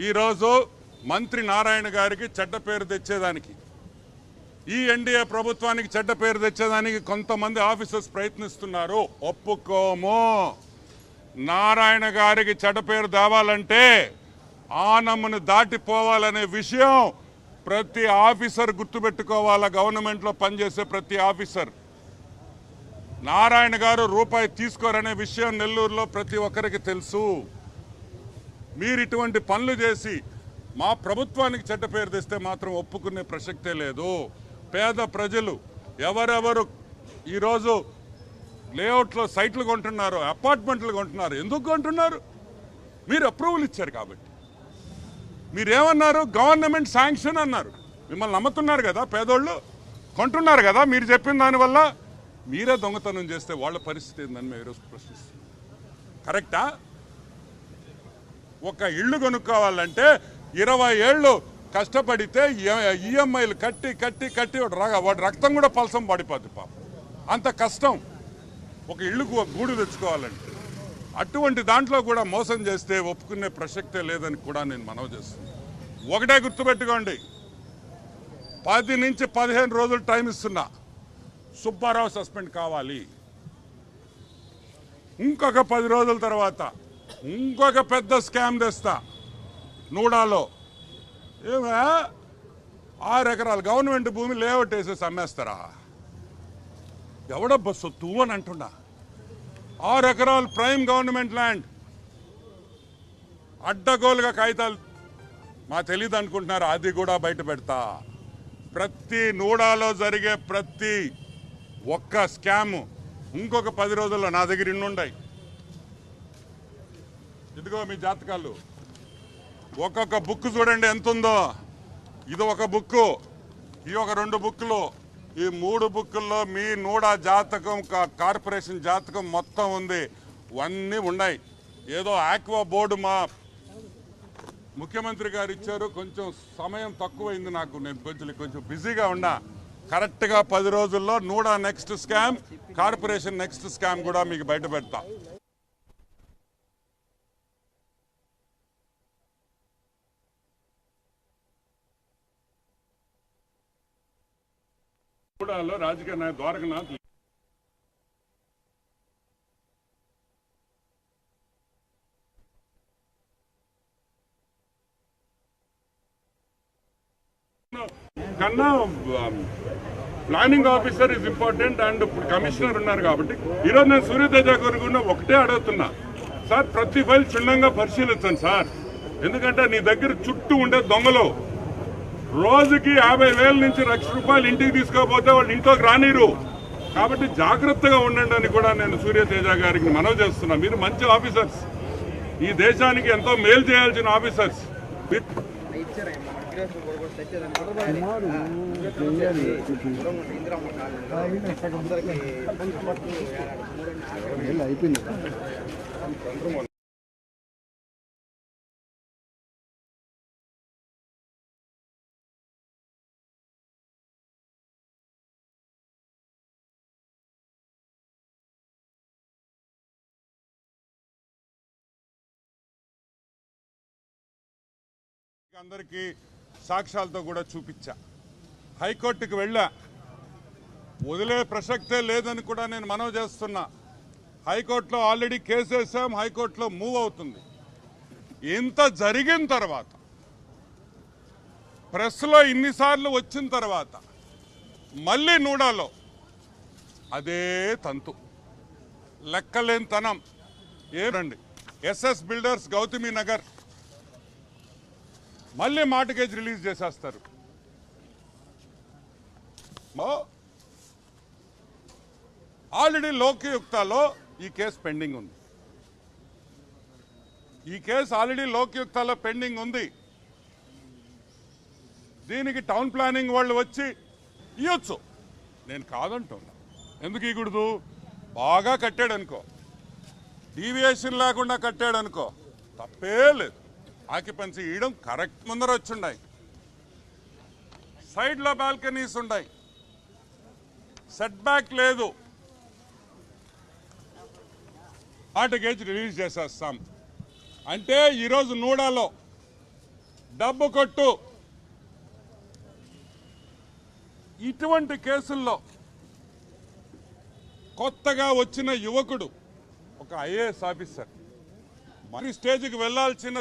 ఈరోజు మంత్రి నారాయణ గారికి చెడ్డ పేరు తెచ్చేదానికి, ఈ ఎన్డీఏ ప్రభుత్వానికి చెడ్డ పేరు తెచ్చేదానికి కొంతమంది ఆఫీసర్స్ ప్రయత్నిస్తున్నారు. ఒప్పుకోము. నారాయణ గారికి చెడ్డ పేరు తేవాలంటే ఆనమ్మను దాటిపోవాలనే విషయం ప్రతి ఆఫీసర్ గుర్తుపెట్టుకోవాలా. గవర్నమెంట్లో పనిచేసే ప్రతి ఆఫీసర్ నారాయణ గారు రూపాయి తీసుకోరనే విషయం నెల్లూరులో ప్రతి ఒక్కరికి తెలుసు. మీరు ఇటువంటి పనులు చేసి మా ప్రభుత్వానికి చెడ్డ పేరు తెస్తే మాత్రం ఒప్పుకునే ప్రసక్తే లేదు. పేద ప్రజలు ఎవరెవరు ఈరోజు లేఅవుట్లో సైట్లు కొంటున్నారు, అపార్ట్మెంట్లు కొంటున్నారు. ఎందుకు కొంటున్నారు? మీరు అప్రూవల్ ఇచ్చారు కాబట్టి. మీరేమన్నారు? గవర్నమెంట్ శాంక్షన్ అన్నారు. మిమ్మల్ని నమ్ముతున్నారు కదా పేదోళ్ళు, కొంటున్నారు కదా. మీరు చెప్పిన దానివల్ల మీరే దొంగతనం చేస్తే వాళ్ళ పరిస్థితి ఏందని మేము ఈరోజు ప్రశ్నిస్తాం. కరెక్టా? ఒక ఇల్లు కొనుక్కోవాలంటే 20 ఏళ్ళు కష్టపడితే ఈఎంఐలు కట్టి కట్టి కట్టి వాడి రక్తం కూడా పలసం పడిపోద్ది పాపం. అంత కష్టం ఒక ఇల్లుకు గూడు తెచ్చుకోవాలంటే. అటువంటి దాంట్లో కూడా మోసం చేస్తే ఒప్పుకునే ప్రసక్తే లేదని కూడా నేను మనవి చేస్తున్నాను. ఒకటే గుర్తుపెట్టుకోండి, 10 నుంచి 15 రోజులు టైం ఇస్తున్నా. సుబ్బారావు సస్పెండ్ కావాలి. ఇంకొక 10 రోజుల తర్వాత ఇంకొక పెద్ద స్కామ్ తెస్తా. నూడాలో 6 ఎకరాలు గవర్నమెంట్ భూమి లేఅవుట్ వేసేసి అమ్మేస్తారా? ఎవడబ్బా సొత్తు అని అంటున్నా. 6 ఎకరాలు ప్రైమ్ గవర్నమెంట్ ల్యాండ్ అడ్డగోలుగా కాగితాలు మా తెలియదు అనుకుంటున్నారు. అది కూడా బయట పెడతా. ప్రతి నూడాలో జరిగే ప్రతి ఒక్క స్కామ్ ఇంకొక 10 రోజుల్లో నా దగ్గర ఇన్నుండాయి. ఇదిగో మీ జాతకాలు. ఒక్కొక్క బుక్ చూడండి ఎంత ఉందో. ఇది ఒక బుక్కు, ఈ ఒక 2 బుక్లు, ఈ 3 బుక్కుల్లో మీ నూడా జాతకం, కార్పొరేషన్ జాతకం మొత్తం ఉంది. అన్నీ ఉన్నాయి. ఏదో ఆక్వా బోర్డు మా ముఖ్యమంత్రి గారు ఇచ్చారు. కొంచెం సమయం తక్కువైంది నాకు, నేను కొంచెం బిజీగా ఉన్నా. కరెక్ట్గా 10 రోజుల్లో NUDA next scam, corporation next scam కూడా మీకు బయట పెడతా. నూడాలో రాజకీయ నాయకుడు ద్వారకనాథ్ కన్నా planning officer is important. And ఇప్పుడు కమిషనర్ ఉన్నారు కాబట్టి ఈరోజు నేను సూర్యతేజ గారు కూడా ఒకటే అడుగుతున్నా. సార్, ప్రతి ఫైల్ క్షుణ్ణంగా పరిశీలించండి సార్. ఎందుకంటే నీ దగ్గర చుట్టూ ఉండే దొంగలు రోజుకి 50,000 నుంచి ₹1,00,000 ఇంటికి తీసుకోకపోతే వాళ్ళు ఇంట్లోకి రానిరు. కాబట్టి జాగ్రత్తగా ఉండండి అని కూడా నేను సూర్యతేజ గారికి మనవి చేస్తున్నా. మీరు మంచి ఆఫీసర్స్, ఈ దేశానికి ఎంతో మేలు చేయాల్సిన ఆఫీసర్స్. అందరికీ సాక్ష్యాలతో కూడా చూపించా. హైకోర్టుకు వెళ్ళా. వదిలే ప్రసక్తే లేదని కూడా నేను మనవి చేస్తున్నా. హైకోర్టులో ఆల్రెడీ కేసు వేసాం, హైకోర్టులో మూవ్ అవుతుంది. ఇంత జరిగిన తర్వాత, ప్రెస్లో ఇన్నిసార్లు వచ్చిన తర్వాత మళ్ళీ నూడాలో అదే తంతు, లెక్కలేని తనం. ఏనండి, ఎస్ఎస్ బిల్డర్స్ గౌతమి నగర్ మళ్ళీ మార్టిగేజ్ రిలీజ్ చేసేస్తారు. ఆల్రెడీ లోకయుక్తలో ఈ కేసు పెండింగ్ ఉంది. ఈ కేసు ఆల్రెడీ లోకయుక్తలో పెండింగ్ ఉంది. దీనికి టౌన్ ప్లానింగ్ వాళ్ళు వచ్చి ఇవ్వచ్చు, నేను కాదంటున్నా. ఎందుకు ఇవ్వకూడదు? బాగా కట్టాడు అనుకో, డీవియేషన్ లేకుండా కట్టాడు అనుకో, తప్పే లేదు. ఆక్యుపెన్సీ ఇవ్వడం కరెక్ట్. ముందర వచ్చుండాయి, సైడ్లో బాల్కనీస్ ఉన్నాయి, సెట్ బ్యాక్ లేదు, మార్టిగేజ్ రిలీజ్ చేసేస్తాం. అంటే ఈరోజు నూడాలో డబ్బు కొట్టు. ఇటువంటి కేసుల్లో కొత్తగా వచ్చిన యువకుడు ఒక ఐఏఎస్ ఆఫీసర్ మరి స్టేజ్కి వెళ్లాల్సిన